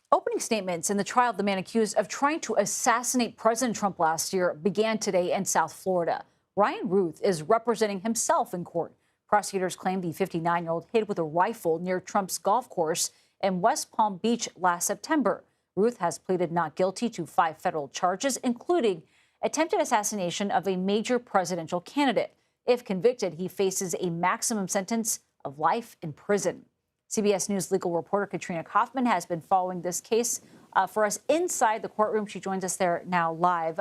Opening statements in the trial of the man accused of trying to assassinate President Trump last year began today in South Florida. Ryan Routh is representing himself in court. Prosecutors claim the 59-year-old hid with a rifle near Trump's golf course in West Palm Beach last September. Routh has pleaded not guilty to 5 federal charges, including attempted assassination of a major presidential candidate. If convicted, he faces a maximum sentence of life in prison. CBS News legal reporter Katrina Kaufman has been following this case for us inside the courtroom. She joins us there now live.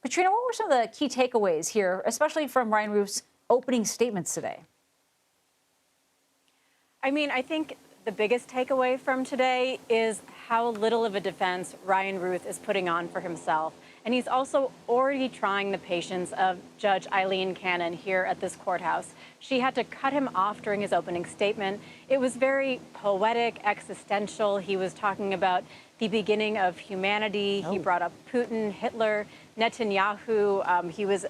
Katrina, what were some of the key takeaways here, especially from Ryan Routh's opening statements today? I think the biggest takeaway from today is how little of a defense Ryan Routh is putting on for himself. And he's also already trying the patience of Judge Eileen Cannon here at this courthouse. She had to cut him off during his opening statement. It was very poetic, existential. He was talking about the beginning of humanity. He brought up Putin, Hitler, Netanyahu. He was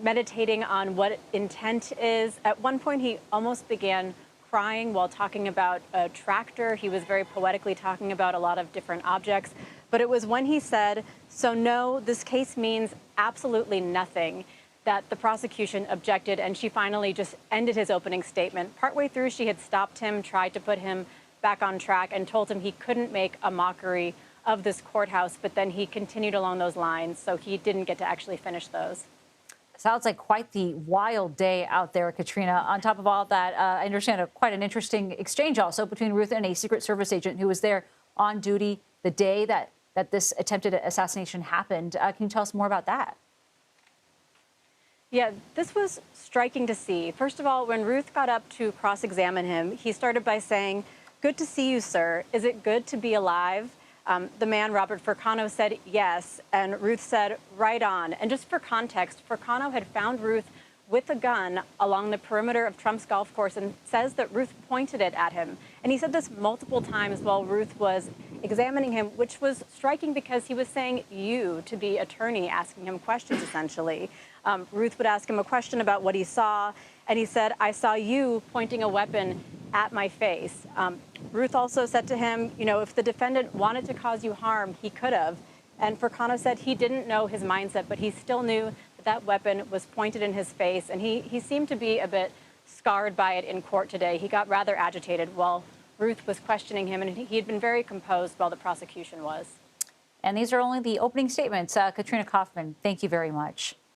meditating on what intent is. At one point, he almost began crying while talking about a tractor. He was very poetically talking about a lot of different objects. But it was when he said, "So no, this case means absolutely nothing," that the prosecution objected, and she finally just ended his opening statement. Partway through, she had stopped him, tried to put him back on track, and told him he couldn't make a mockery of this courthouse, but then he continued along those lines, so he didn't get to actually finish those. Sounds like quite the wild day out there, Katrina. On top of all that, I understand quite an interesting exchange also between Routh and a Secret Service agent who was there on duty the day that this attempted assassination happened. Can you tell us more about that? Yeah, this was striking to see. First of all, when Routh got up to cross-examine him, he started by saying, "Good to see you, sir. Is it good to be alive?" The man, Robert Furcano, said yes, and Routh said, "Right on." And just for context, Furcano had found Routh with a gun along the perimeter of Trump's golf course and says that Routh pointed it at him. And he said this multiple times while Routh was examining him, which was striking because he was saying "you" to the attorney asking him questions, essentially. Routh would ask him a question about what he saw, and he said, "I saw you pointing a weapon at my face." Routh also said to him, if the defendant wanted to cause you harm, he could have. And Furcano said he didn't know his mindset, but he still knew that weapon was pointed in his face. And he seemed to be a bit scarred by it in court today. He got rather agitated while Routh was questioning him, and he had been very composed while the prosecution was. And these are only the opening statements. Katrina Kaufman, thank you very much.